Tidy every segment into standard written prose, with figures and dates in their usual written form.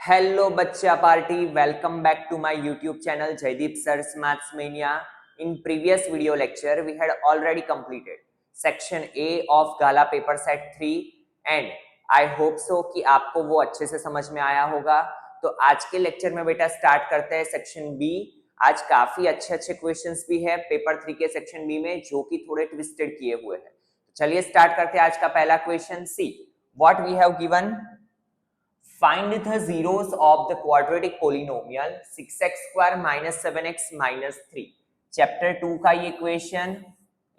Hello Bachcha Party, welcome back to my YouTube channel Jaideep Sir's Maths Mania. In previous video lecture, we had already completed section A of Gala paper set 3 and I hope so कि आपको वो अच्छे से समझ में आया होगा। तो आज के लेक्चर में बेटा स्टार्ट करते हैं सेक्शन बी। आज काफी अच्छे क्वेश्चंस भी है पेपर 3 के सेक्शन बी में जो कि थोड़े ट्विस्टेड किए हुए हैं। चलिए स्टार्ट करते हैं आज का पहला question. See what we have given, find the zeros of the quadratic polynomial 6x square minus 7x minus 3। Chapter 2 का ये क्वेश्चन,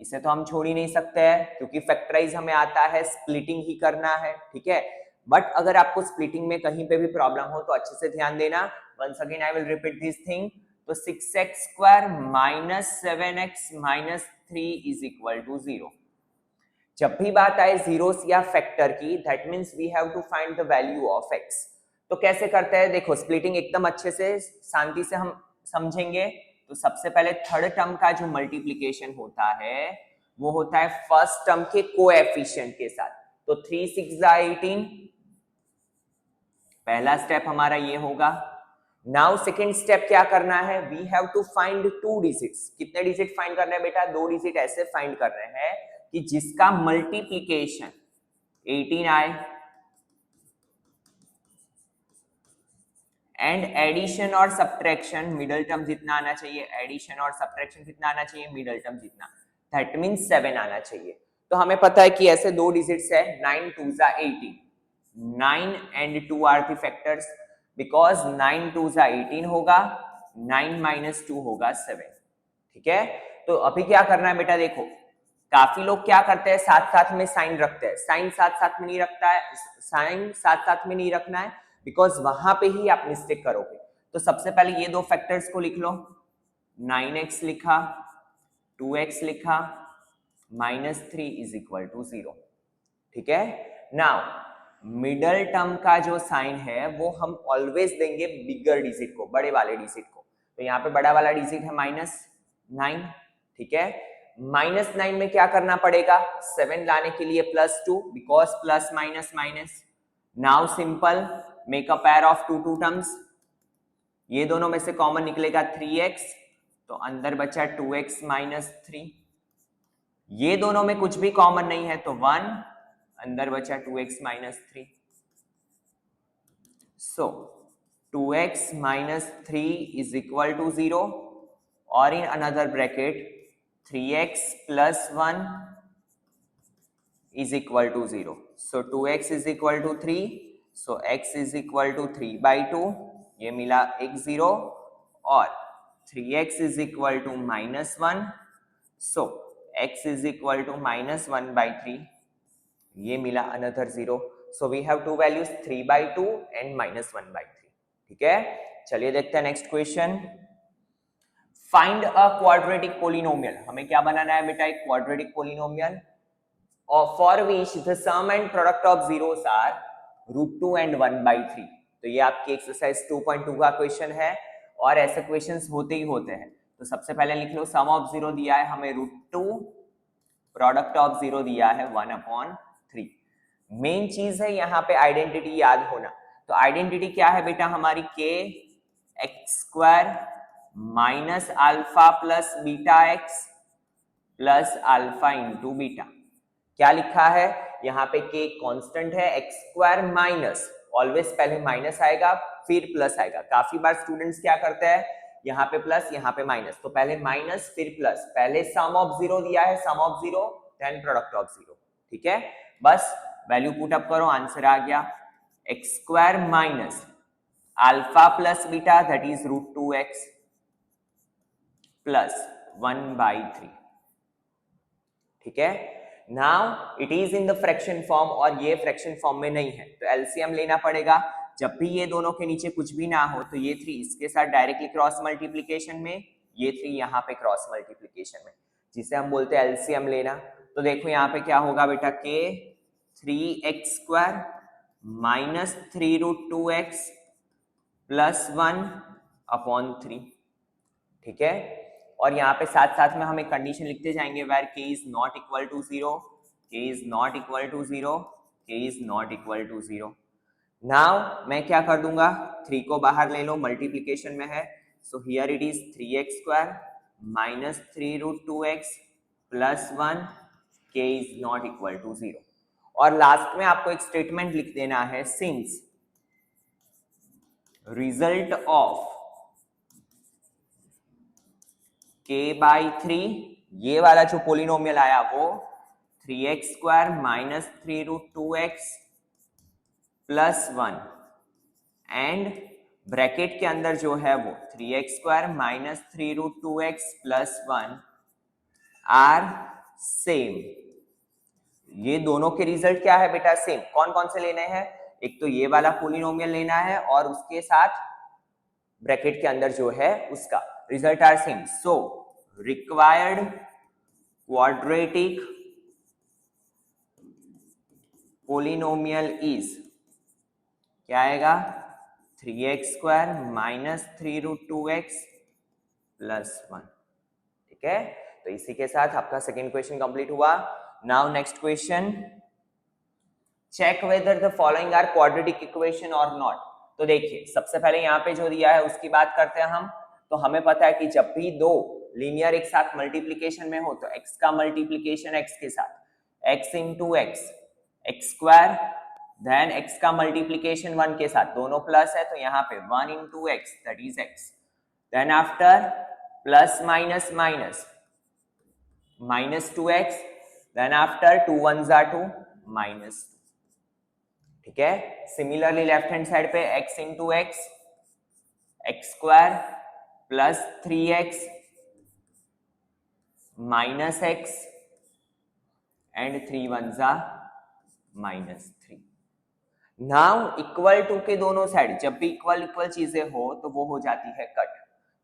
इसे तो हम छोड़ ही नहीं सकते हैं क्योंकि फैक्टराइज हमें आता है, स्प्लिटिंग ही करना है, ठीक है। बट अगर आपको स्प्लिटिंग में कहीं पे भी प्रॉब्लम हो तो अच्छे से ध्यान देना। Once again I will repeat this thing. तो 6x square minus 7x minus 3 is equal to 0। जब भी बात आए जीरोस या फैक्टर की, that means we have to find the value of x। तो कैसे करते हैं, देखो स्प्लिटिंग एकदम अच्छे से शांति से हम समझेंगे। तो सबसे पहले थर्ड टर्म का जो मल्टीप्लिकेशन होता है वो होता है फर्स्ट टर्म के कोएफिशिएंट के साथ। तो 3 6 18, पहला स्टेप हमारा ये होगा। नाउ सेकेंड स्टेप क्या करना है, we have to find 2 digits. कितने डिजिट फाइंड करना है बेटा, 2 डिजिट ऐसे फाइंड कर रहे हैं कि जिसका मल्टीप्लिकेशन 18 आए एंड एडिशन और सब्ट्रैक्शन मिडल टर्म जितना आना चाहिए, एडिशन और सब्ट्रैक्शन कितना आना चाहिए, मिडल टर्म जितना, दैट मींस 7 आना चाहिए। तो हमें पता है कि ऐसे 2 डिजिट्स है, 9 2 18, 9 and 2 are the factors, because 9 2 18 होगा, 9 माइनस 2 होगा 7, ठीक है। तो अभी क्या करना है बेटा, देखो काफी लोग क्या करते हैं साथ साथ में साइन रखते हैं, साइन साथ साथ में नहीं रखता है, साइन साथ साथ में नहीं रखना है बिकॉज वहां पे ही आप मिस्टेक करोगे। तो सबसे पहले ये दो फैक्टर्स को लिख लो, 9x लिखा, 2x लिखा, माइनस 3 इज इक्वल टू 0, ठीक है। नाउ मिडल टर्म का जो साइन है वो हम ऑलवेज देंगे बिगर डिजिट को, बड़े वाले डिजिट को। तो यहाँ पे बड़ा वाला डिजिट है -9, ठीक है। -9 में क्या करना पड़ेगा, 7 लाने के लिए +2, because plus minus minus. Now simple make a pair of 2 terms, ये दोनों में से कॉमन निकलेगा 3x, तो अंदर बचा 2x माइनस 3। ये दोनों में कुछ भी कॉमन नहीं है तो 1, अंदर बचा 2x minus 3। So 2x minus 3 is equal to 0 और in another bracket 3x plus 1 is equal to 0. So 2x is equal to 3. So x is equal to 3/2. ये मिला एक 0 और 3x is equal to -1. So x is equal to -1/3. ये मिला another 0. So we have two values 3/2 and -1/3. ठीक है, चलिए देखते हैं next question. Find a quadratic polynomial. हमें क्या बनाना है बेटा, एक quadratic polynomial for which the sum and product of zeros are √2 and 1/3। तो ये आपकी एक्सरसाइज 2.2 का क्वेश्चन है और ऐसे क्वेश्चंस होते ही होते हैं। तो सबसे पहले लिख लो, सम ऑफ जीरो दिया है हमें √2, प्रोडक्ट ऑफ जीरो दिया है 1/3। मेन चीज है यहाँ पे आइडेंटिटी याद होना। तो आइडेंटिटी क्या है बेटा हमारी, के x square minus alpha plus beta x plus alpha into beta. क्या लिखा है यहाँ पे, के कांस्टेंट है, एक्स स्क्वायर माइनस, ऑलवेज पहले माइनस आएगा फिर प्लस आएगा। काफी बार स्टूडेंट्स क्या करते हैं, यहाँ पे प्लस यहाँ पे माइनस, तो पहले माइनस फिर प्लस, पहले सम ऑफ जीरो दिया है, sum of zero then product of zero, ठीक है। बस वैल्यू पुट अप करो, आंसर आ गया x square minus alpha plus beta that is √2x plus 1/3, ठीक है। Now it is in the fraction form और ये फ्रैक्शन फॉर्म में नहीं है तो एलसीएम लेना पड़ेगा। जब भी ये दोनों के नीचे कुछ भी ना हो तो ये 3 इसके साथ डायरेक्टली क्रॉस मल्टीप्लीकेशन में, ये 3 यहाँ पे क्रॉस मल्टीप्लीकेशन में, जिसे हम बोलते हैं एलसीएम लेना। तो देखो यहाँ पे क्या होगा बेटा, के 3x square minus 3√2x plus 1/3, ठीक है। और यहाँ पे साथ साथ में हमें कंडीशन लिखते जाएंगे वेयर के is not equal to 0, k is not equal to 0, k is not equal to 0। Now मैं क्या कर दूंगा, 3 को बाहर ले लो, मल्टीप्लीकेशन में है, so here it is 3x square minus 3 root 2x plus 1, k is not equal to 0। और लास्ट में आपको एक स्टेटमेंट लिख देना है, since result of k by 3, ये वाला जो पोलिनोमियल आया वो 3x square minus 3 root 2x plus 1 and bracket के अंदर जो है वो 3x square minus 3 root 2x plus 1 are same. ये दोनों के रिजल्ट क्या है बेटा? सेम। कौन कौन से लेने हैं? एक तो ये वाला पोलिनोमियल लेना है और उसके साथ ब्रैकेट के अंदर जो है उसका result are same. So required quadratic polynomial is क्या आएगा? 3x square minus 3 root 2x plus 1। ठीक है, तो इसी के साथ आपका सेकेंड क्वेश्चन कंप्लीट हुआ। Now next question, check whether the following are quadratic equation और नॉट। तो देखिए, सबसे पहले यहाँ पे जो दिया है उसकी बात करते हैं हम। तो हमें पता है कि जब भी दो लीनियर एक साथ मल्टीप्लीकेशन में हो तो x का मल्टीप्लीकेशन x के साथ x into x, x square, then x का मल्टीप्लीकेशन 1 के साथ, दोनों प्लस है तो यहाँ पे 1 into x that is x, then after plus minus minus minus 2x, then after 2 1s are 2 minus 2। ठीक है, सिमिलरली लेफ्ट हैंड साइड पे x into x, x square plus 3x minus x and 3 1s are minus 3। Now equal to के दोनों side जब भी equal equal चीजें हो तो वो हो जाती है कट।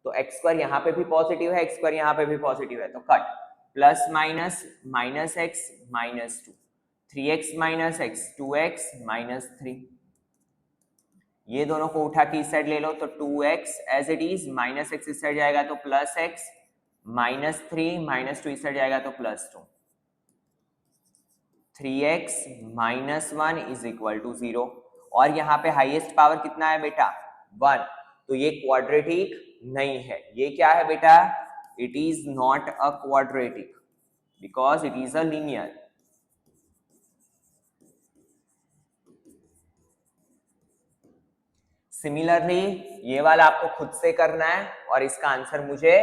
तो एक्स स्क्वायर यहाँ पे भी पॉजिटिव है, एक्स स्क्वायर यहाँ पे भी पॉजिटिव है, तो cut. Plus minus minus x minus 2, 3x minus x 2x minus 3। ये दोनों को उठा के इस साइड ले लो तो 2x as it is, minus x इस साइड जाएगा तो प्लस एक्स, माइनस 3 माइनस 2 इस साइड जाएगा तो plus 2, 3x minus 1 is equal to 0। और यहाँ पे हाईएस्ट पावर कितना है बेटा? 1। तो ये क्वाड्रेटिक नहीं है। ये क्या है बेटा? It is not a quadratic because it is a linear. Similarly ये वाला आपको खुद से करना है और इसका आंसर मुझे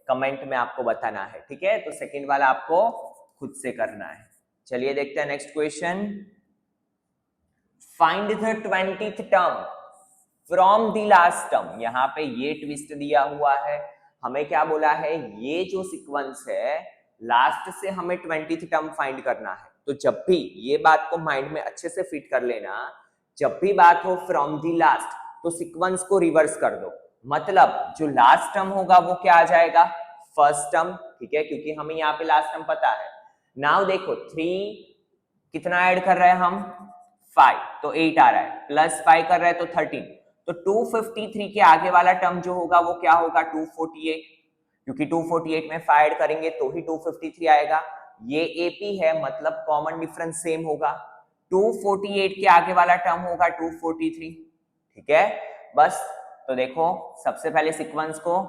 कमेंट में आपको बताना है। ठीक है, तो सेकंड वाला आपको खुद से करना है। चलिए देखते हैं next question. Find the 20th term from the last term. यहाँ पे ये ट्विस्ट दिया हुआ है, हमें क्या बोला है? ये जो सीक्वेंस है लास्ट से हमें 20th टर्म फाइंड करना है। तो जब भी ये बात को माइंड में अच्छे से फिट कर लेना, जब भी बात हो फ्रॉम द लास्ट तो सीक्वेंस को रिवर्स कर दो। मतलब जो लास्ट टर्म होगा वो क्या आ जाएगा? First term. ठीक है, क्योंकि हमें यहाँ पे लास्ट टर्म पता है। नाउ देखो 3 कितना ऐड कर रहे हैं हम? 5, तो 8 आ रहा है, प्लस 5 कर रहे हैं तो 13। तो 253 के आगे वाला टर्म जो होगा वो क्या होगा? 248, क्योंकि 248 में 5 ऐड करेंगे तो ही 253 आएगा। ये एपी है, मतलब कॉमन डिफरेंस सेम होगा। 248 के आगे वाला टर्म होगा 243। ठीक है, बस। तो देखो सबसे पहले सीक्वेंस को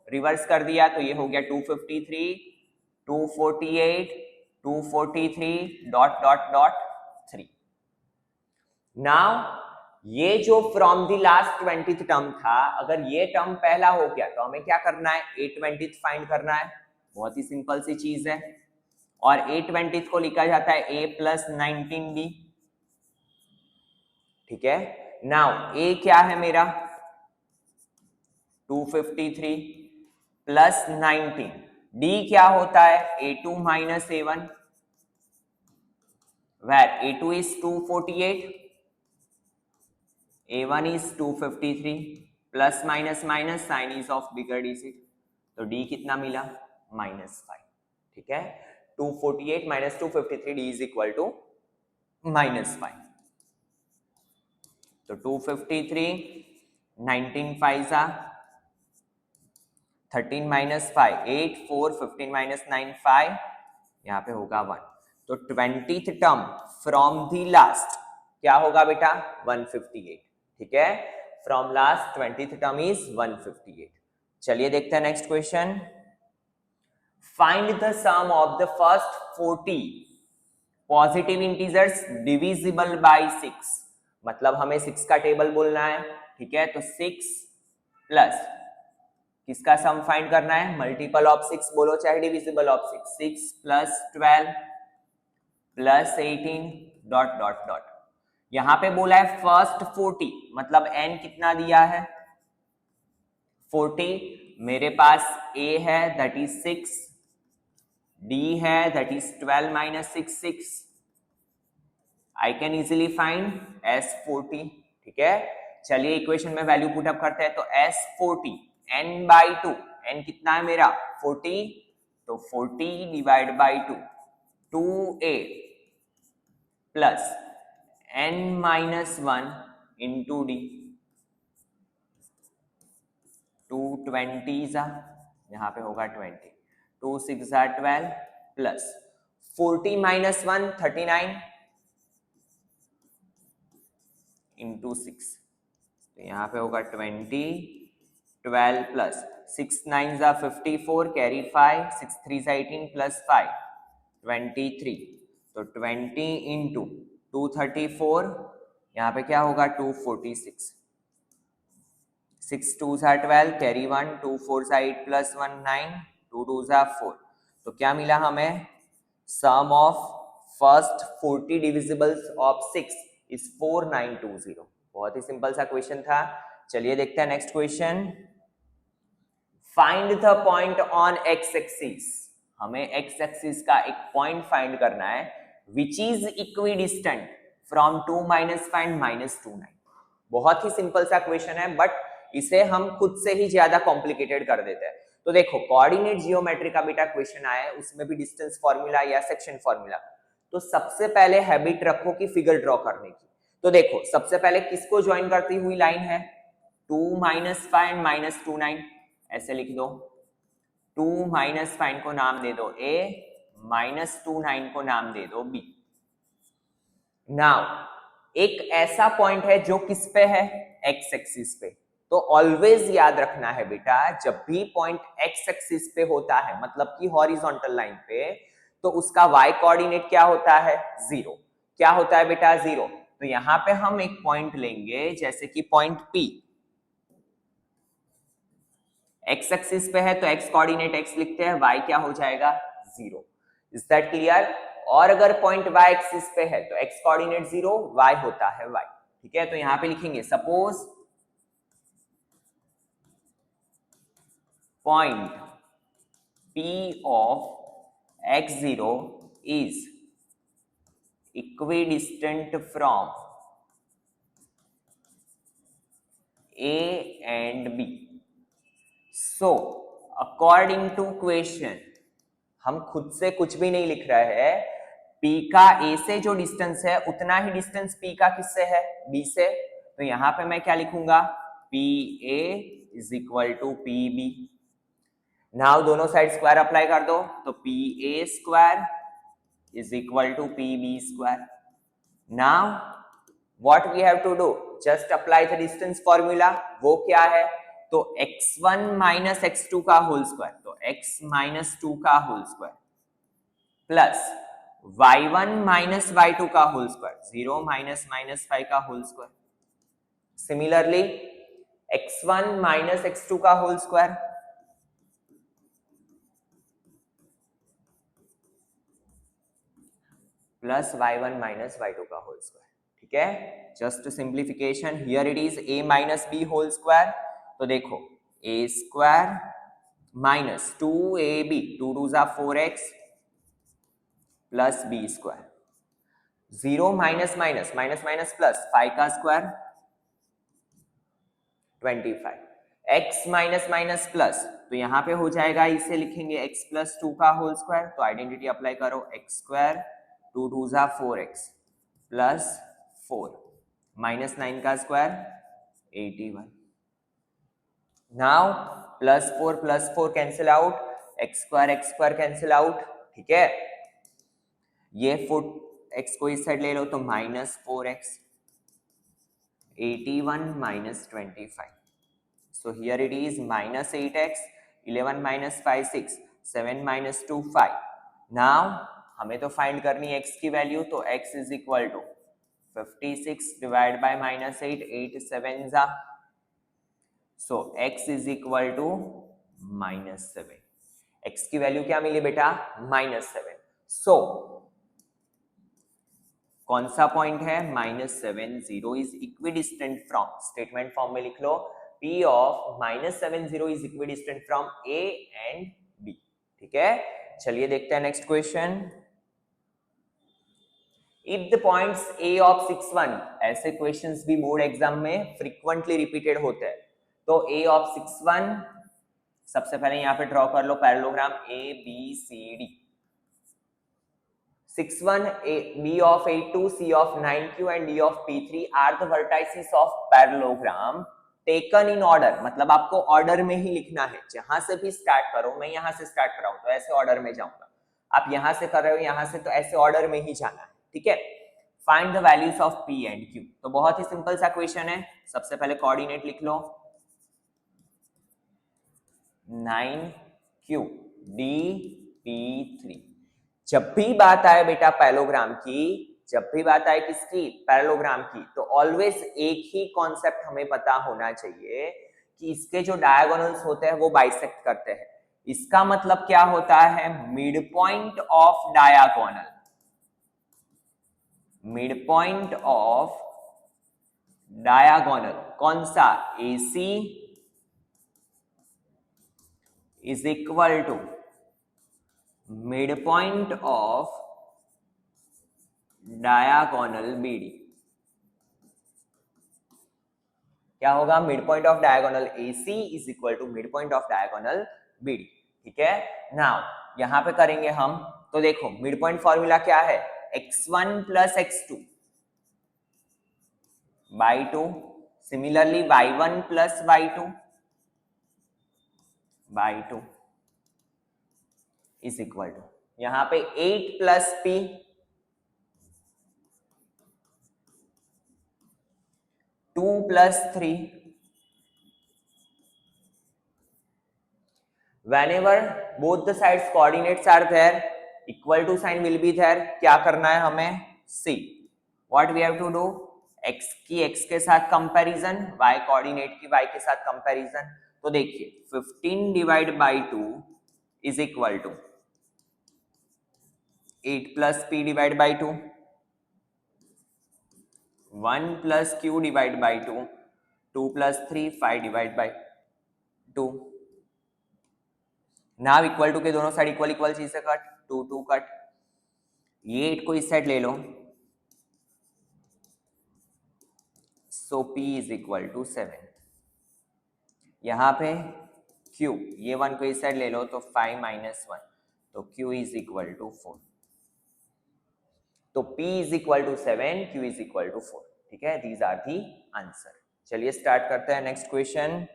रिवर्स कर दिया तो ये हो गया 253, 248, 243 डॉट डॉट डॉट 3। नाउ ये जो from the last 20th term था, अगर ये टर्म पहला हो गया तो हमें क्या करना है? 820th फाइंड करना है। बहुत ही सिंपल सी चीज है। और 820th को लिखा जाता है a प्लस 19b। ठीक है, नाउ a क्या है मेरा? 253 प्लस 19। d क्या होता है? a2 minus a1, where a2 is 248, a1 is 253, plus minus minus sign is of bigger digit, तो d कितना मिला? -5। ठीक है, 248 minus 253, d is equal to -5। तो 253, 19 5 जा 13 माइनस 5 8 4 15 माइनस 9 5, यहाँ पे होगा 1। तो 20th term from the last क्या होगा बेटा? 158। ठीक है, from last 20th term is 158. चलिए देखते हैं next question. Find the sum of the first 40 positive integers divisible by 6. मतलब हमें 6 का टेबल बोलना है. ठीक है, तो 6 प्लस किसका सम फाइंड करना है? मल्टीपल ऑफ 6 बोलो चाहे divisible of 6. 6 plus 12 plus 18 dot dot dot. यहां पे बोला है फर्स्ट 40, मतलब n कितना दिया है? 40. मेरे पास a है दैट इज 6, d है that is 12 minus 6 6. I can easily find s40. ठीक है, चलिए इक्वेशन में वैल्यू पुट अप करते हैं. तो s40 n बाई 2. n कितना है मेरा? 40. तो 40 divide by 2 2a plus n minus 1 into D. 220 जा, यहाँ पे होगा 20. 2 6 जा 12 प्लस 40 माइनस 1 39 इंटू 6. तो यहाँ पे होगा 20 12 प्लस 6 9 जा 54 कैरी 5 6 3 जा 18 प्लस 5 23. तो 20 इंटू 234, यहाँ पे क्या होगा? 246. 6 2 जा 12 कैरी 1 2 4 जा 8 प्लस 1 9 2 2 जा 4. तो क्या मिला हमें? सम ऑफ फर्स्ट 40 डिविजिबल्स ऑफ 6 इज 4920. बहुत ही सिंपल सा क्वेश्चन था. चलिए देखते हैं next question. Find the point on x axis. हमें एक्स एक्सिस का एक पॉइंट फाइंड करना है which is equidistant from 2 minus 5 minus 2 9. बहुत ही सिंपल सा क्वेश्चन है, बट इसे हम खुद से ही ज्यादा कॉम्प्लिकेटेड कर देते हैं. तो देखो, कोऑर्डिनेट जियोमेट्री का बेटा क्वेश्चन आया है, उसमें भी डिस्टेंस फॉर्मूला या सेक्शन फॉर्मूला. तो सबसे पहले हैबिट रखो कि फिगर ड्रॉ करने की. तो देखो, सबसे पहले किसको ज्वाइन करती हुई लाइन है? 2 माइनस 5 माइनस 2 9. ऐसे लिख दो. 2 माइनस 5 को नाम दे दो a, माइनस 2 9 को नाम दे दो b. नाउ एक ऐसा पॉइंट है जो किस पे है? एक्स एक्सिस पे. तो ऑलवेज याद रखना है बेटा, जब भी पॉइंट एक्स एक्सिस पे होता है, मतलब कि हॉरिजॉन्टल लाइन पे, तो उसका y कोऑर्डिनेट क्या होता है? 0. क्या होता है बेटा? 0. तो यहां पे हम एक पॉइंट लेंगे जैसे कि पॉइंट P. एक्स एक्सिस पे है तो एक्स कोऑर्डिनेट x लिखते हैं, y क्या हो जाएगा? 0. Is that clear? और अगर पॉइंट y एक्सिस पे है तो x कोऑर्डिनेट 0, y होता है y. ठीक है, तो यहां पे लिखेंगे suppose point P of x0 is equidistant from A and B. So, according to question, हम खुद से कुछ भी नहीं लिख रहे हैं. P का A से जो डिस्टेंस है उतना ही डिस्टेंस P का किससे है? B से. तो यहां पे मैं क्या लिखूंगा? PA is equal to PB. Now दोनों साइड स्क्वायर अप्लाई कर दो, तो PA square is equal to PB square. Now what we have to do? Just apply the distance formula. वो क्या है? तो x1 माइनस x2 का होल स्क्वायर, तो x माइनस 2 का whole square plus y1 minus y2 का whole square, 0 minus minus 5 का whole square. Similarly x1 minus x2 का whole square plus y1 minus y2 का होल स्क्वायर. ठीक है, just simplification. Here it is a minus b whole square. तो देखो, a square minus 2ab, 2 2 जा 4x plus b square. 0 minus minus minus minus plus 5 का square 25. x minus minus plus, तो यहां पे हो जाएगा, इसे लिखेंगे x प्लस 2 का होल स्क्वायर. तो आइडेंटिटी अप्लाई करो, x स्क्वायर 2 2 जा 4x प्लस 4 माइनस 9 का square 81. Now plus 4 cancel out, x square cancel out. ठीक है, ये 4x को इस साइड ले लो तो minus 4x 81 minus 25. So here it is minus 8x, 11 minus 5 6, 7 minus 2 5. Now हमें तो फाइंड करनी है x की वैल्यू, तो x is equal to 56 divide by minus 8, 8 7 जा, so x is equal to -7. x की वैल्यू क्या मिली बेटा? -7. सो कौन सा पॉइंट है? -7 0 is equidistant from, statement form में लिख लो, p of -7 0 is equidistant from a and b. ठीक है, चलिए देखते हैं next question. If the points a of 6 1, ऐसे क्वेश्चंस भी बोर्ड एग्जाम में फ्रीक्वेंटली रिपीटेड होते हैं. तो a ऑफ 6 1, सबसे पहले यहां पे ड्रॉ कर लो parallelogram a b c d. 6 1, b of 8 2, c of 9 q and d of p3 are the vertices of parallelogram taken in order. मतलब आपको ऑर्डर में ही लिखना है, जहां से भी स्टार्ट करो. मैं यहां से स्टार्ट कर रहा हूं तो ऐसे ऑर्डर में जाऊंगा, आप यहां से कर रहे हो यहां से, तो ऐसे ऑर्डर में ही जाना है. ठीक है, find the values of p and q. तो बहुत ही सिंपल सा क्वेश्चन है. सबसे पहले कोऑर्डिनेट लिख लो, 9q d p3. जब भी बात आए बेटा पैरेललोग्राम की, जब भी बात आए किसकी? पैरेललोग्राम की, तो ऑलवेज एक ही कॉन्सेप्ट हमें पता होना चाहिए कि इसके जो डायगोनल्स होते हैं वो बाइसेक्ट करते हैं. इसका मतलब क्या होता है? Mid point of diagonal, mid point of diagonal कौन सा? AC is equal to mid point of diagonal BD. क्या होगा? Mid point of diagonal AC is equal to mid point of diagonal BD. ठीक है, नाउ यहां पे करेंगे हम, तो देखो मिड पॉइंट फॉर्मूला क्या है? x1 plus x2 by 2, similarly y1 plus y2 by 2 is equal to, यहां पे 8 plus p, 2 plus 3. Whenever both the sides coordinates are there, equal to sign will be there. क्या करना है हमें? See what we have to do, x की x के साथ comparison, y coordinate की y के साथ कंपैरिजन. तो देखिए 15 divide by 2 is equal to 8 plus p divide by 2, 1 plus q divide by 2, 2 plus 3 5 divide by 2. Now equal to के दोनों साइड इक्वल इक्वल चीज से कट, 2 2 कट. ये 8 को इस साइड ले लो, सो p इज इक्वल टू 7. यहां पे q, ये 1 को इस साइड ले लो तो 5 माइनस 1, तो q इज इक्वल टू 4. तो p is equal to 7, q is equal to 4. ठीक है, दीज आर दी आंसर. चलिए स्टार्ट करते हैं next question.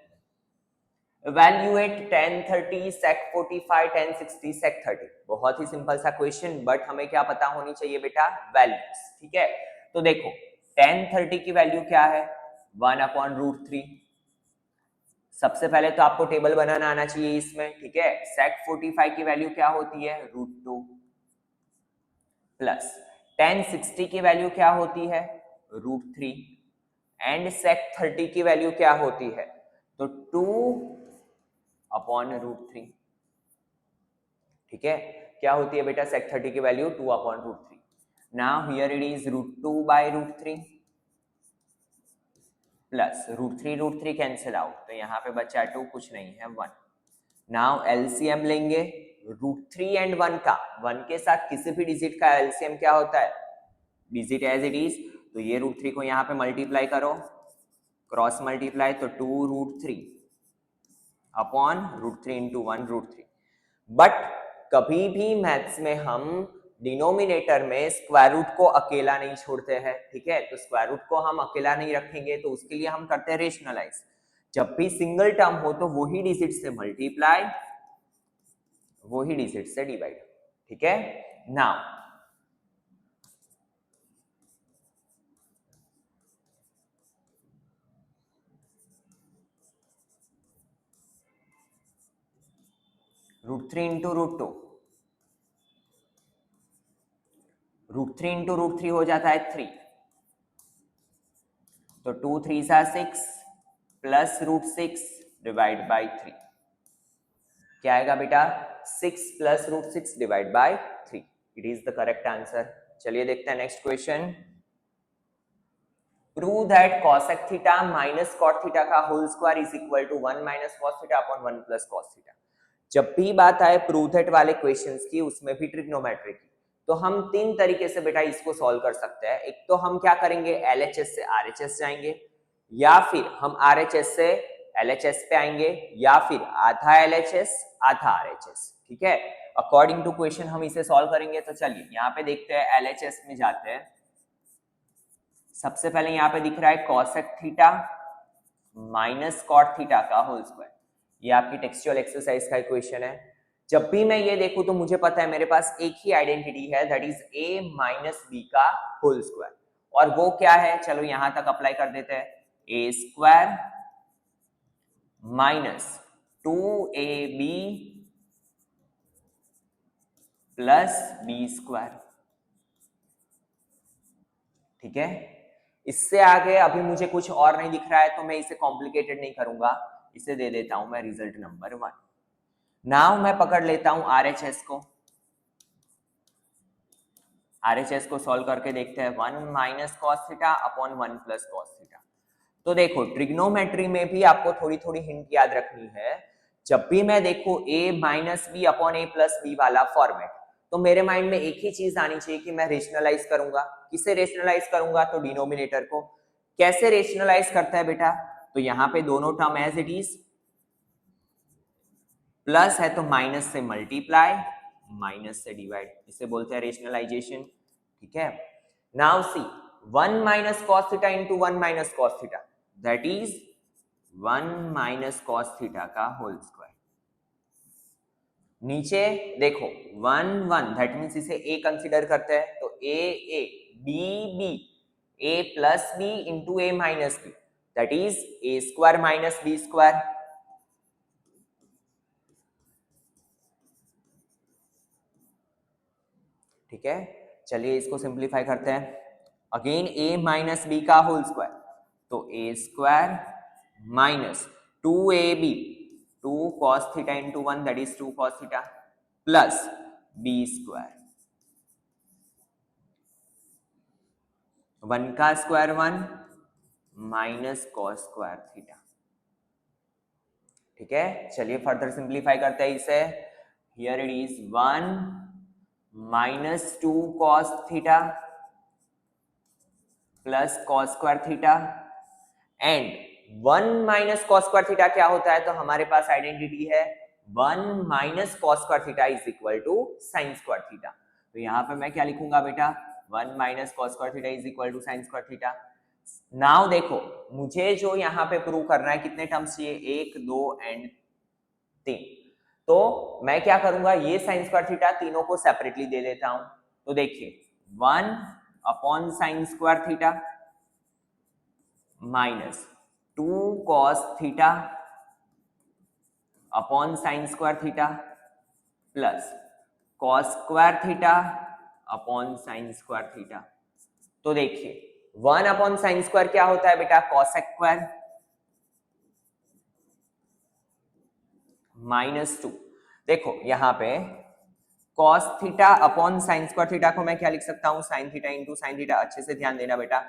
Evaluate tan 30, sec 45, tan 60, sec 30. बहुत ही सिंपल सा क्वेश्चन, बट हमें क्या पता होनी चाहिए बेटा? वैल्यूज. ठीक है, तो देखो tan 30 की वैल्यू क्या है? 1/√3. सबसे पहले तो आपको टेबल बनाना आना चाहिए इसमें. ठीक है, sec 45 की वैल्यू क्या होती है? √2 प्लस tan 60 की वैल्यू क्या होती है? √3 एंड sec 30 की वैल्यू क्या होती है? तो 2/√3. ठीक है, क्या होती है बेटा sec 30 की value? 2/√3. Now here it is √2/√3 plus √3 cancel out, तो यहाँ पे बचा 2, कुछ नहीं है 1. नाउ एलसीएम लेंगे √3 एंड 1 का. 1 के साथ किसी भी डिजिट का एलसीएम क्या होता है? Digit as it is. तो ये √3 को यहाँ पे मल्टीप्लाई करो, क्रॉस मल्टीप्लाई, तो 2√3 अपॉन √3 इंटू 1√3. बट कभी भी मैथ्स में हम डिनोमिनेटर में स्क्वायर रूट को अकेला नहीं छोड़ते हैं. ठीक है, तो स्क्वायर रूट को हम अकेला नहीं रखेंगे, तो उसके लिए हम करते हैं रेशनलाइज. जब भी सिंगल टर्म हो तो वही डिजिट से मल्टीप्लाई, वही डिजिट से डिवाइड. ठीक है, नाउ √3 इंटू √2, √3 इंटू √3 हो जाता है 3, तो 2 3 6 प्लस √6 डिवाइड बाई 3, क्या आएगा बेटा 6 plus √6 divide by 3, it is the correct answer. चलिए देखते हैं next question. Prove that cosec theta minus cot theta का whole square is equal to 1 minus cos theta upon 1 plus cos theta. जब भी बात आए प्रूव दैट वाले questions की, उसमें भी ट्रिग्नोमेट्री की, तो हम तीन तरीके से बेटा इसको सॉल्व कर सकते हैं। एक तो हम क्या करेंगे, एलएचएस से आरएचएस जाएंगे, या फिर हम आरएचएस से एलएचएस पे आएंगे, या फिर आधा एलएचएस आधा आरएचएस। ठीक है, अकॉर्डिंग टू क्वेश्चन हम इसे सॉल्व करेंगे। तो चलिए यहाँ पे देखते हैं, एलएचएस में जाते हैं। सबसे पहले यहाँ पे दिख रहा है cosec theta minus cot theta का होल स्क्वायर, ये आपकी टेक्सचुअल एक्सरसाइज का इक्वेशन है। जब भी मैं ये देखूं तो मुझे पता है मेरे पास एक ही आइडेंटिटी है, that is a minus b का होल स्क्वायर, और वो क्या है, चलो यहां तक अप्लाई कर देते हैं, a square minus 2ab plus b square. ठीक है, इससे आगे अभी मुझे कुछ और नहीं दिख रहा है, तो मैं इसे कॉम्प्लिकेटेड नहीं करूंगा, इसे दे देता हूं मैं रिजल्ट नंबर 1। नाउ मैं पकड़ लेता हूं आरएचएस को, आरएचएस को सॉल्व करके देखते हैं। 1 minus cos theta upon 1 plus cos theta. तो देखो ट्रिग्नोमेट्री में भी आपको थोड़ी थोड़ी हिंट याद रखनी है। जब भी मैं देखू a minus b upon a plus b वाला फॉर्मेट, तो मेरे माइंड में एक ही चीज आनी चाहिए कि मैं रेशनलाइज करूंगा। किसे रेशनलाइज करूंगा, तो डिनोमिनेटर को। कैसे रेशनलाइज करता है बेटा, तो यहाँ पे दोनों term as it is, plus है तो माइनस से मल्टीप्लाई, माइनस से डिवाइड, इसे बोलते हैं रेशनलाइजेशन। ठीक है, now see 1 minus cos theta into 1 minus cos theta, that is 1 minus cos theta का होल स्क्वायर। नीचे देखो 1 1, दैट मीन्स इसे a कंसिडर करते हैं, तो a b b, a plus b into a minus b, that is a square minus b square. ठीक है, चलिए इसको सिंप्लीफाई करते हैं। अगेन a माइनस बी का होल स्क्वायर, तो a square minus 2ab, 2 cos theta into 1, दैट इज 2 cos theta, plus b square, 1 का square 1 minus cos square theta. ठीक है, चलिए फर्दर सिंप्लीफाई करते हैं इसे। Here it is 1 minus 2 cos theta plus cos square theta, and 1 minus cos square theta क्या होता है, तो हमारे पास आइडेंटिटी है 1 minus cos square theta is equal to sine square theta. तो यहाँ पे मैं क्या लिखूंगा बेटा, 1 minus cos square theta is equal to sine square theta. Now देखो मुझे जो यहाँ पे प्रूव करना है, कितने टर्म्स चाहिए, 1 2 एंड 3। तो मैं क्या करूंगा, ये साइन स्क्वायर थीटा तीनों को सेपरेटली दे देता हूं। तो देखिए 1 upon sine square theta minus 2 cos theta upon sine square theta plus cos square theta upon sine square theta. तो देखिए 1 अपॉन साइन स्क्वायर क्या होता है बेटा, cos स्क्वायर माइनस 2। देखो यहां पे cos theta upon sine square theta को मैं क्या लिख सकता हूं, sine theta into sine theta. अच्छे से ध्यान देना बेटा,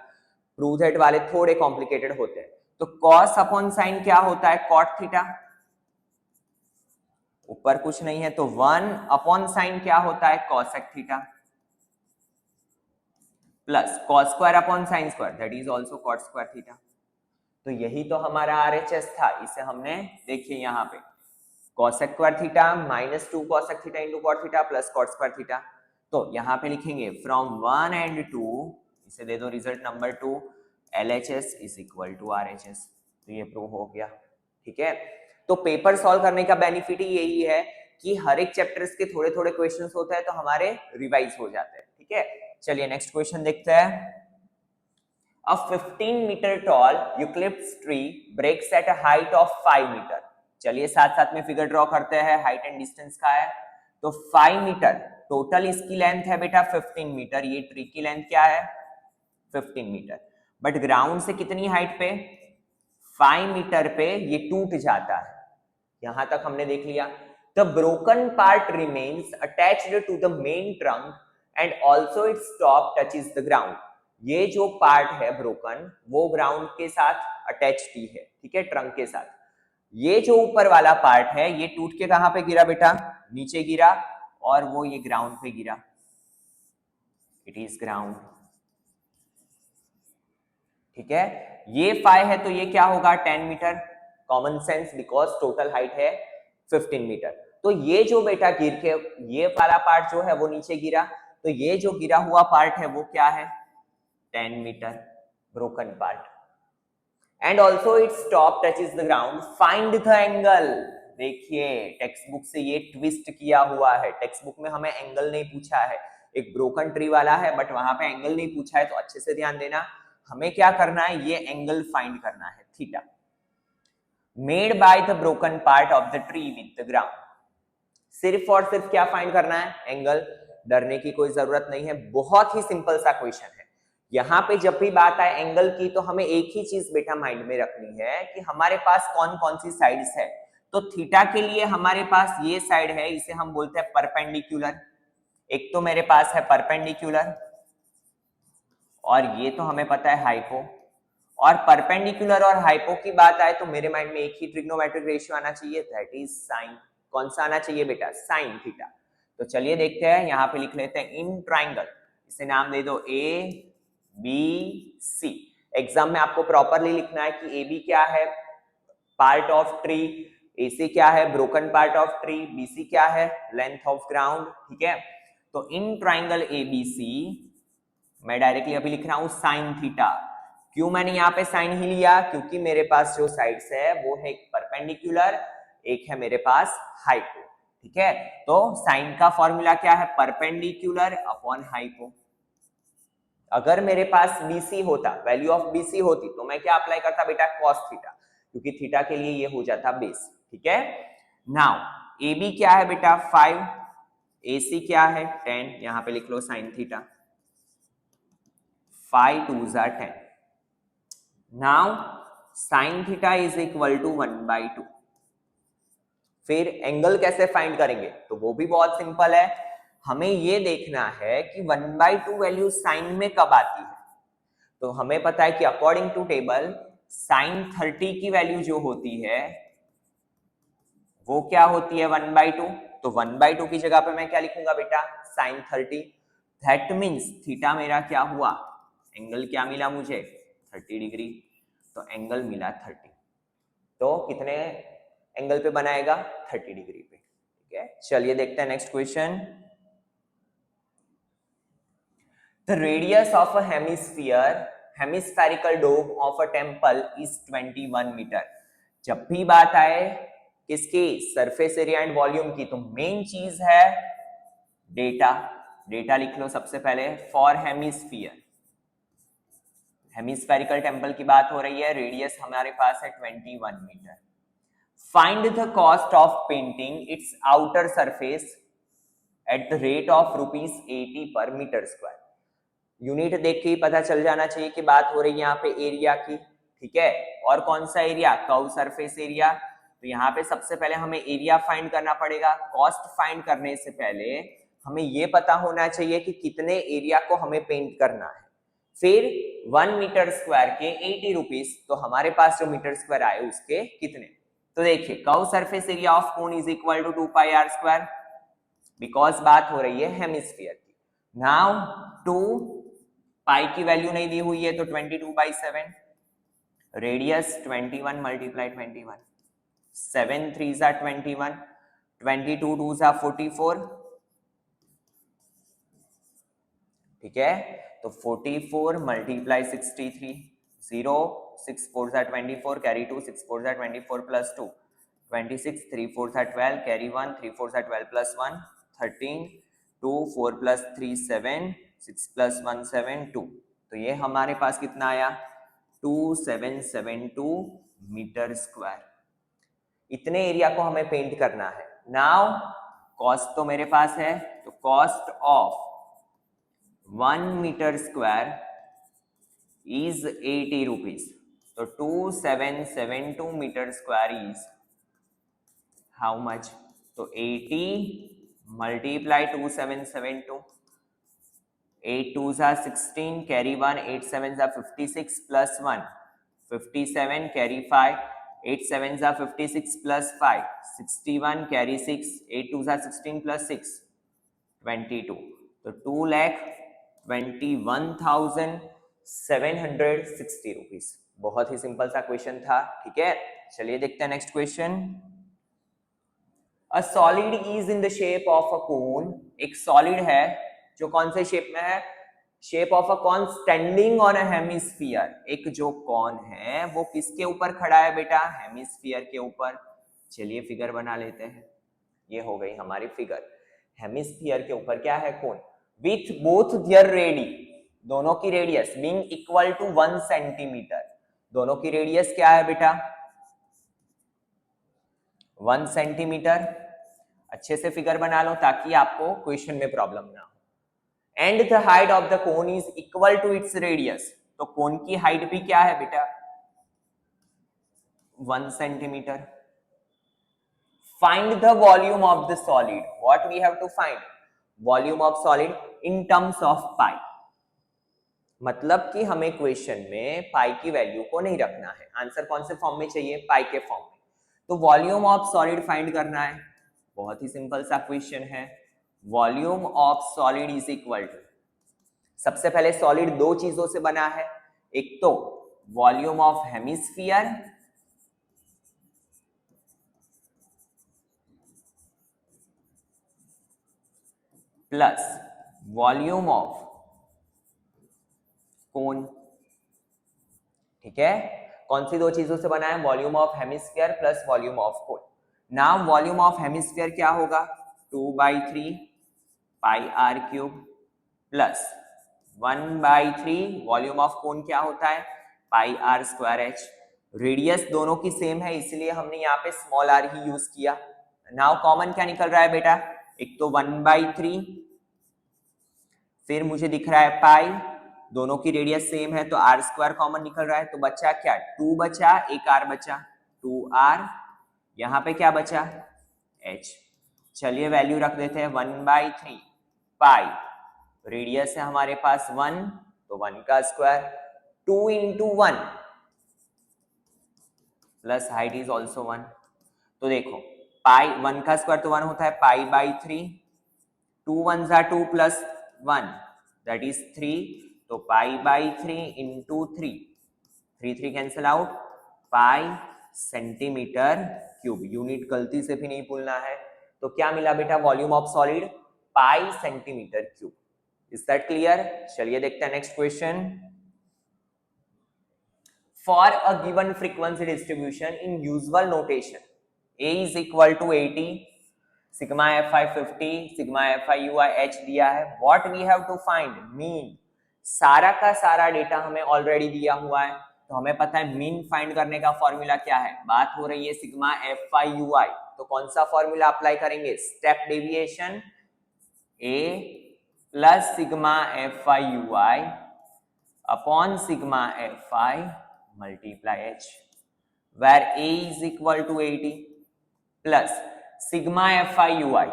प्रूव दैट वाले थोड़े कॉम्प्लिकेटेड होते हैं। तो cos अपॉन साइन क्या होता है, cot थीटा, ऊपर कुछ नहीं है, तो 1 अपॉन साइन क्या होता है, cosec theta, plus cos square upon sine square, that is also cot square theta. तो यही तो हमारा आरएचएस था, इसे हमने देखिए यहाँ पे cosec square theta minus 2 cosec theta into cot theta plus cot square theta. तो यहाँ पे लिखेंगे फ्रॉम 1 एंड 2, इसे दे दो result number 2, LHS is equal to RHS। तो ये प्रूव हो गया। ठीक है, तो पेपर सॉल्व करने का बेनिफिट ही यही है कि हर एक चैप्टर्स के थोड़े थोड़े क्वेश्चंस होते हैं, तो हमारे रिवाइज हो जाते हैं। ठीक है, चलिए नेक्स्ट क्वेश्चन देखते हैं। A 15 meter tall eucalyptus tree breaks at a height of 5 meter. चलिए साथ साथ में फिगर ड्रॉ करते हैं। हाइट एंड डिस्टेंस का है तो 5 मीटर टोटल इसकी लेंथ है बेटा 15 मीटर। ये ट्री की लेंथ क्या है 15 मीटर। बट ग्राउंड से कितनी हाइट पे 5 मीटर पे ये टूट जाता है। यहां तक हमने देख लिया। The broken part remains attached to the main trunk and also its top touches the ground. ये जो पार्ट है ब्रोकन वो ग्राउंड के साथ अटैच ही है, ठीक है, ट्रंक के साथ। ये जो ऊपर वाला पार्ट है ये टूट के कहां पे गिरा बेटा नीचे गिरा और वो ये ग्राउंड पे गिरा। इट इज ग्राउंड, ठीक है। ये 5 है तो ये क्या होगा 10 metre. Common sense because total height है 15 मीटर। तो ये जो बेटा गिर के ये वाला पार्ट जो है वो नीचे गिरा तो ये जो गिरा हुआ पार्ट है वो क्या है 10 metre broken part. And also its top touches the ground find the angle. देखिए टेक्स्ट बुक से ये ट्विस्ट किया हुआ है। टेक्स्ट बुक में हमें एंगल नहीं पूछा है, एक ब्रोकन ट्री वाला है बट वहां पे एंगल नहीं पूछा है। तो अच्छे से ध्यान देना, हमें क्या करना है ये एंगल फाइंड करना है theta made by the broken part of the tree with the ground. सिर्फ और सिर्फ क्या फाइंड करना है एंगल। डरने की कोई जरूरत नहीं है, बहुत ही सिंपल सा क्वेश्चन है। यहां पे जब भी बात आए एंगल की तो हमें एक ही चीज बेटा माइंड में रखनी है कि हमारे पास कौन कौन सी साइड्स है। तो थीटा के लिए हमारे पास ये साइड है, इसे हम बोलते हैं परपेंडिकुलर। एक तो मेरे पास है परपेंडिकुलर और ये तो हमें पता है हाइपो। और परपेंडिकुलर और हाइपो की बात आए तो मेरे माइंड में एक ही ट्रिग्नोमेट्रिक रेशियो आना चाहिए, दैट इज साइन। कौन सा आना चाहिए बेटा साइन थीटा। तो चलिए देखते हैं, यहां पे लिख लेते हैं इन ट्राइंगल, इसे नाम दे दो ए बी सी। एग्जाम में आपको प्रॉपरली लिखना है कि ए बी क्या है part of tree, A C क्या है broken part of tree, B C क्या है लेंथ ऑफ ग्राउंड, ठीक है। तो in triangle A B C मैं डायरेक्टली अभी लिख रहा हूं साइन थीटा। क्यों मैंने यहाँ पे साइन ही लिया, क्योंकि मेरे पास जो साइड्स है वो है एक परपेंडिकुलर, एक है मेरे पास हाइपो, ठीक है। तो साइन का फॉर्मूला क्या है परपेंडिकुलर अपॉन हाइपो। अगर मेरे पास BC होता, वैल्यू ऑफ BC होती तो मैं क्या अप्लाई करता बेटा कॉस थीटा, क्योंकि थीटा के लिए ये हो जाता बेस, ठीक है। नाउ AB क्या है बेटा 5, AC क्या है 10, यहां पे लिख लो sine theta 5 2 10। Now sine theta is equal to 1/2। फिर एंगल कैसे फाइंड करेंगे, तो वो भी बहुत सिंपल है। हमें ये देखना है कि 1/2 वैल्यू साइन में कब आती है। तो हमें पता है कि अकॉर्डिंग टू टेबल साइन 30 की वैल्यू जो होती है वो क्या होती है 1/2। तो 1/2 की जगह पे मैं क्या लिखूंगा बेटा साइन 30। दैट मीन्स थीटा मेरा क्या हुआ, एंगल क्या मिला मुझे 30 डिग्री। तो एंगल मिला 30। तो कितने एंगल पे बनाएगा 30 डिग्री पे, ठीक है। चलिए देखते हैं next question. The radius of a hemispherical dome of a temple is 21 metre. जब भी बात आए किसकी सरफेस एरिया एंड वॉल्यूम की तो मेन चीज है डेटा। डेटा लिख लो सबसे पहले फॉर हेमिस्फेरिकल टेम्पल की बात हो रही है, रेडियस हमारे पास है 21 metre. Find the cost of painting its outer surface at the rate of ₹80 per metre square. Unit देख के ही पता चल जाना चाहिए कि बात हो रही है यहाँ पे एरिया की, ठीक है। और कौन सा एरिया कर्व सरफेस एरिया। तो यहाँ पे सबसे पहले हमें एरिया फाइंड करना पड़ेगा। कॉस्ट फाइंड करने से पहले हमें ये पता होना चाहिए कि कितने एरिया को हमें पेंट करना है। फिर 1 मीटर स्क्वायर के 80 रुपीज, तो हमारे पास जो मीटर स्क्वायर आए उसके कितने। तो देखिए curve surface area of cone is equal to 2πr², because बात हो रही है हेमिस्फीयर की। नाउ 2 पाई की वैल्यू नहीं दी हुई है तो 22/7, रेडियस 21 मल्टीप्लाई 21, 7 3 जा 21, 22 2 जा 44, ठीक है। तो 44 मल्टीप्लाई 63, 0 6 4 जा 24, कैरी 2 6 4 जा 24 प्लस 2 26, 3 4 जा 12, कैरी 1 3 4 जा 12 प्लस 1 13, 2 4 प्लस 3 7, 6 प्लस 1 7 2। तो ये हमारे पास कितना आया 2772 मीटर स्क्वायर। इतने एरिया को हमें पेंट करना है। नाउ कॉस्ट तो मेरे पास है, तो cost of 1 metre square is 80 rupees. तो 2772 metre square is how much? तो 80 multiply 2772, 8 2s are 16, carry 1, 8 7s are 56 plus 1, 57, carry 5, 8 7s are 56 plus 5, 61, carry 6, 8 2s are 16 plus 6, 22. तो 2,21,760 रुपीज। बहुत ही सिंपल सा क्वेश्चन था, ठीक है। चलिए देखते हैं next question. A solid is in the shape of a cone. एक सॉलिड है जो कौन से शेप में है? Shape of a cone standing on a hemisphere. एक जो कॉन है वो किसके ऊपर खड़ा है बेटा? हेमिस्फीयर के ऊपर। चलिए फिगर बना लेते हैं। ये हो गई हमारी फिगर। हेमिस्फीयर के ऊपर क्या है? Cone. With both their radii, दोनों की radius being equal to 1 centimetre. दोनों की रेडियस क्या है बेटा? 1 सेंटीमीटर। अच्छे से फिगर बना लो ताकि आपको क्वेश्चन में प्रॉब्लम ना हो। And the height of the cone is equal to its radius. तो कोन की हाइट भी क्या है बेटा? 1 centimetre. Find the volume of the solid. What we have to find? Volume of solid in terms of pi. मतलब कि हमें question में पाई की वैल्यू को नहीं रखना है। आंसर कौन से फॉर्म में चाहिए? पाई के फॉर्म में। तो वॉल्यूम ऑफ सॉलिड फाइंड करना है। बहुत ही सिंपल सा क्वेश्चन है। Volume of solid is equal to, सबसे पहले सॉलिड दो चीजों से बना है। एक तो volume of hemisphere plus volume of cone. ठीक है, कौन सी दो चीजों से बना है? Volume of hemisphere plus volume of cone. Now volume of hemisphere क्या होगा? 2/3 pi r cube plus 1/3 volume of cone क्या होता है? Pi r square h. Radius दोनों की सेम है इसलिए हमने यहाँ पे स्मॉल आर ही यूज किया। नाउ कॉमन क्या निकल रहा है बेटा? एक तो 1/3, फिर मुझे दिख रहा है पाई, दोनों की रेडियस सेम है तो आर स्क्वायर कॉमन निकल रहा है। तो बचा क्या? 2 बचा, एक आर बचा, 2r। यहाँ पे क्या बचा? h। चलिए वैल्यू रख देते हैं 1/3 पाई, रेडियस है हमारे पास 1 तो 1 का square, 2 into 1 plus height is also 1। तो देखो पाई 1 का स्क्वायर तो 1 होता है, पाई/3, 2 1s are 2 प्लस 1 दैट इज 3, तो पाई/3 into 3, 3 कैंसिल आउट, पाई सेंटीमीटर क्यूब। यूनिट गलती से भी नहीं भूलना है। तो क्या मिला बेटा? Volume of solid pi centimetre cube. Is that clear? चलिए देखते हैं next question. For a given frequency distribution in usual notation A is equal to 80, sigma fi 50, sigma fi ui h दिया है। What we have to find? Mean. सारा का सारा data हमें already दिया हुआ है तो हमें पता है मीन फाइंड करने का फॉर्मूला क्या है। बात हो रही है सिग्मा fi ui, तो कौन सा फॉर्मूला अप्लाई करेंगे? Step deviation a plus sigma fi ui upon sigma fi multiply h, where a is equal to 80 plus sigma fi ui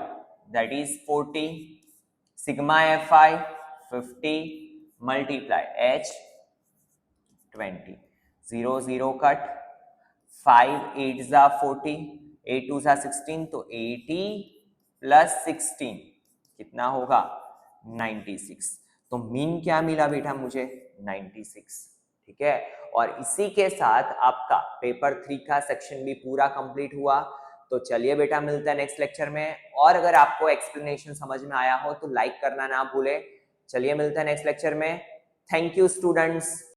that is 40, sigma fi 50 multiply h 20, 0 0 cut, 5 8s are 40, 8 2s are 16, तो 80 plus 16 कितना होगा? 96। तो mean क्या मिला बेटा मुझे? 96। ठीक है, और इसी के साथ आपका पेपर 3 का सेक्शन भी पूरा कंप्लीट हुआ। तो चलिए बेटा मिलता है नेक्स्ट लेक्चर में, और अगर आपको एक्सप्लेनेशन समझ में आया हो तो लाइक करना ना भूले। चलिए मिलता है नेक्स्ट लेक्चर में। Thank you students.